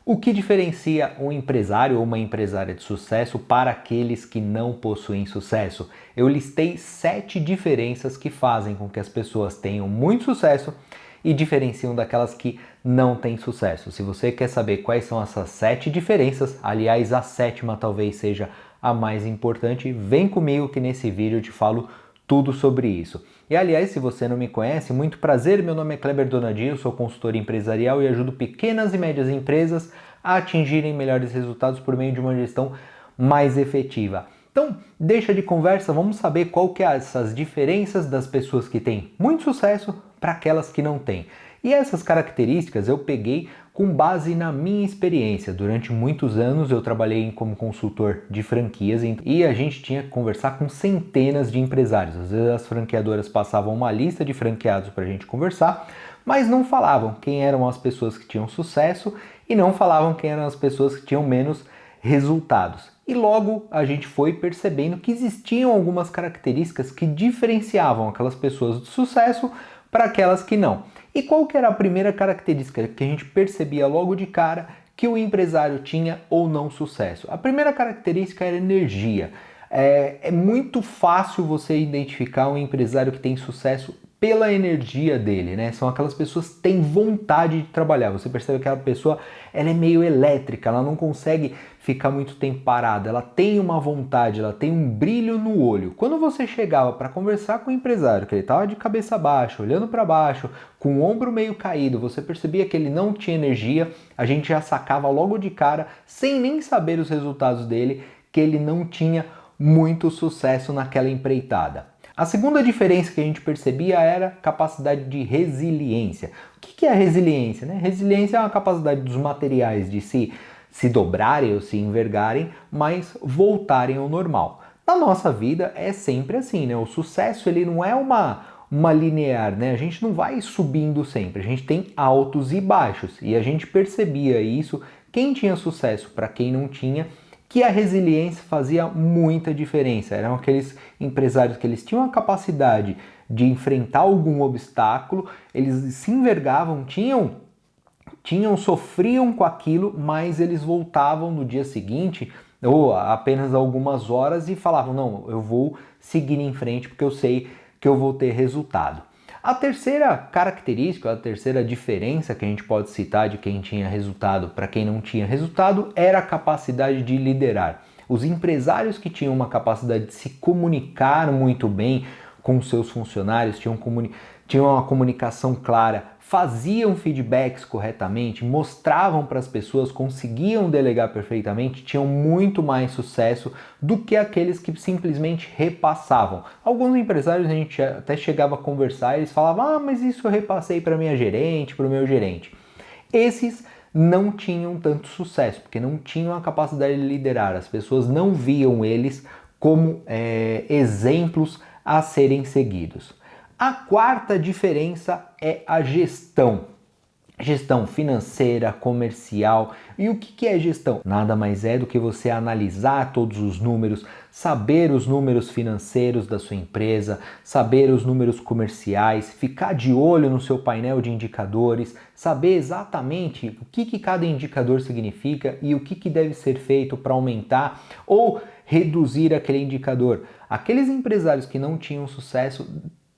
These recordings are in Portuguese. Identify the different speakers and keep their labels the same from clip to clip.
Speaker 1: O que diferencia um empresário ou uma empresária de sucesso para aqueles que não possuem sucesso? Eu listei 7 diferenças que fazem com que as pessoas tenham muito sucesso e diferenciam daquelas que não têm sucesso. Se você quer saber quais são essas 7 diferenças, aliás, a sétima talvez seja a mais importante, vem comigo que nesse vídeo eu te falo tudo sobre isso. E aliás, se você não me conhece, muito prazer, meu nome é Kleber Donadinho, eu sou consultor empresarial e ajudo pequenas e médias empresas a atingirem melhores resultados por meio de uma gestão mais efetiva. Então, deixa de conversa, vamos saber qual que é essas diferenças das pessoas que têm muito sucesso para aquelas que não têm. E essas características eu peguei com base na minha experiência. Durante muitos anos eu trabalhei como consultor de franquias e a gente tinha que conversar com centenas de empresários. Às vezes as franqueadoras passavam uma lista de franqueados para a gente conversar, mas não falavam quem eram as pessoas que tinham sucesso e não falavam quem eram as pessoas que tinham menos resultados. E logo a gente foi percebendo que existiam algumas características que diferenciavam aquelas pessoas de sucesso para aquelas que não. E qual que era a primeira característica que a gente percebia logo de cara que o empresário tinha ou não sucesso? A primeira característica era energia. É muito fácil você identificar um empresário que tem sucesso pela energia dele, né? São aquelas pessoas que têm vontade de trabalhar. Você percebe que aquela pessoa ela é meio elétrica, ela não consegue ficar muito tempo parada, ela tem uma vontade, ela tem um brilho no olho. Quando você chegava para conversar com o empresário, que ele estava de cabeça baixa, olhando para baixo, com o ombro meio caído, você percebia que ele não tinha energia, a gente já sacava logo de cara, sem nem saber os resultados dele, que ele não tinha muito sucesso naquela empreitada. A segunda diferença que a gente percebia era a capacidade de resiliência. O que é a resiliência, né? Resiliência é uma capacidade dos materiais de se dobrarem ou se envergarem, mas voltarem ao normal. Na nossa vida é sempre assim, né? O sucesso ele não é uma linear, né? A gente não vai subindo sempre, a gente tem altos e baixos. E a gente percebia isso, quem tinha sucesso para quem não tinha, que a resiliência fazia muita diferença. Eram aqueles empresários que eles tinham a capacidade de enfrentar algum obstáculo, eles se envergavam, sofriam com aquilo, mas eles voltavam no dia seguinte ou apenas algumas horas e falavam, não, eu vou seguir em frente porque eu sei que eu vou ter resultado. A terceira característica, a terceira diferença que a gente pode citar de quem tinha resultado para quem não tinha resultado era a capacidade de liderar. Os empresários que tinham uma capacidade de se comunicar muito bem com seus funcionários, tinham uma comunicação clara, faziam feedbacks corretamente, mostravam para as pessoas, conseguiam delegar perfeitamente, tinham muito mais sucesso do que aqueles que simplesmente repassavam. Alguns empresários a gente até chegava a conversar e eles falavam, mas isso eu repassei para minha gerente, para o meu gerente. Esses não tinham tanto sucesso, porque não tinham a capacidade de liderar. As pessoas não viam eles como exemplos a serem seguidos. A quarta diferença é a gestão. Gestão financeira, comercial. E o que é gestão? Nada mais é do que você analisar todos os números, saber os números financeiros da sua empresa, saber os números comerciais, ficar de olho no seu painel de indicadores, saber exatamente o que cada indicador significa e o que deve ser feito para aumentar ou reduzir aquele indicador. Aqueles empresários que não tinham sucesso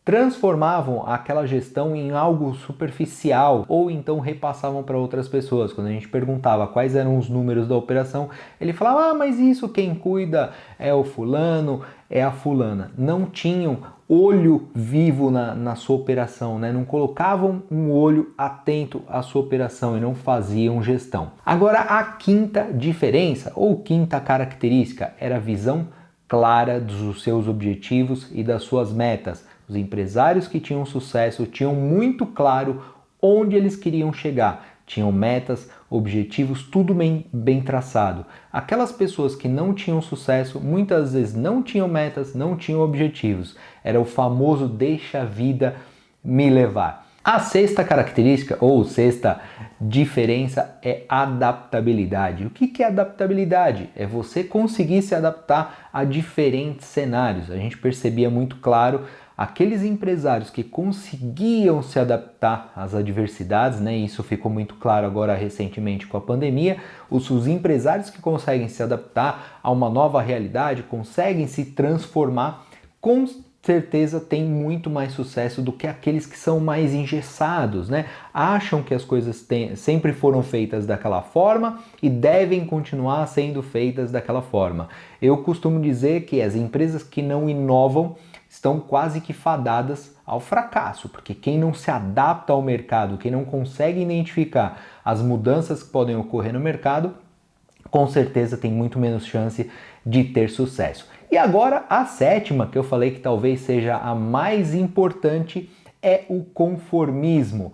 Speaker 1: transformavam aquela gestão em algo superficial ou então repassavam para outras pessoas. Quando a gente perguntava quais eram os números da operação, ele falava, mas isso quem cuida é o fulano, é a fulana. Não tinham olho vivo na sua operação, né? Não colocavam um olho atento à sua operação e não faziam gestão. Agora, a quinta diferença ou quinta característica era a visão clara dos seus objetivos e das suas metas. Os empresários que tinham sucesso tinham muito claro onde eles queriam chegar. Tinham metas, objetivos, tudo bem traçado. Aquelas pessoas que não tinham sucesso, muitas vezes não tinham metas, não tinham objetivos. Era o famoso deixa a vida me levar. A sexta característica ou sexta diferença é adaptabilidade. O que é adaptabilidade? É você conseguir se adaptar a diferentes cenários. A gente percebia muito claro aqueles empresários que conseguiam se adaptar às adversidades, né? Isso ficou muito claro agora recentemente com a pandemia. Os empresários que conseguem se adaptar a uma nova realidade, conseguem se transformar, com certeza tem muito mais sucesso do que aqueles que são mais engessados, né? Acham que as coisas sempre foram feitas daquela forma e devem continuar sendo feitas daquela forma. Eu costumo dizer que as empresas que não inovam estão quase que fadadas ao fracasso, porque quem não se adapta ao mercado, quem não consegue identificar as mudanças que podem ocorrer no mercado, com certeza tem muito menos chance de ter sucesso. E agora a sétima, que eu falei que talvez seja a mais importante, é o conformismo.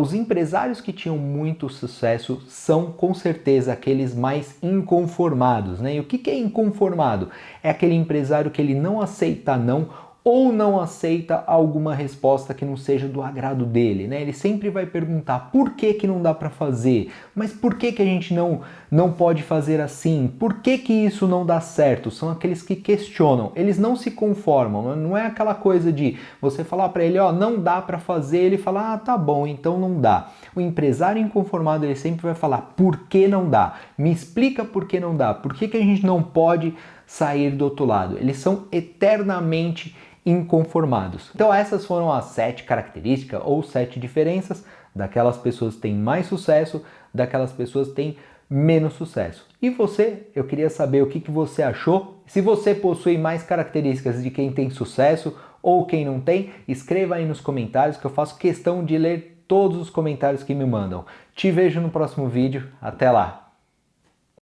Speaker 1: Os empresários que tinham muito sucesso são com certeza aqueles mais inconformados, né? E o que é inconformado? É aquele empresário que ele não aceita não, ou não aceita alguma resposta que não seja do agrado dele, né? Ele sempre vai perguntar por que não dá para fazer, mas por que a gente não pode fazer assim? Por que isso não dá certo? São aqueles que questionam, eles não se conformam, não é aquela coisa de você falar para ele, ó, não dá para fazer, ele fala, ah, tá bom, então não dá. O empresário inconformado, ele sempre vai falar, por que não dá? Me explica por que não dá, por que a gente não pode sair do outro lado? Eles são eternamente inconformados. Então essas foram as 7 características ou 7 diferenças daquelas pessoas que têm mais sucesso, daquelas pessoas que têm menos sucesso. E você, eu queria saber o que você achou. Se você possui mais características de quem tem sucesso ou quem não tem, escreva aí nos comentários que eu faço questão de ler todos os comentários que me mandam. Te vejo no próximo vídeo. Até lá!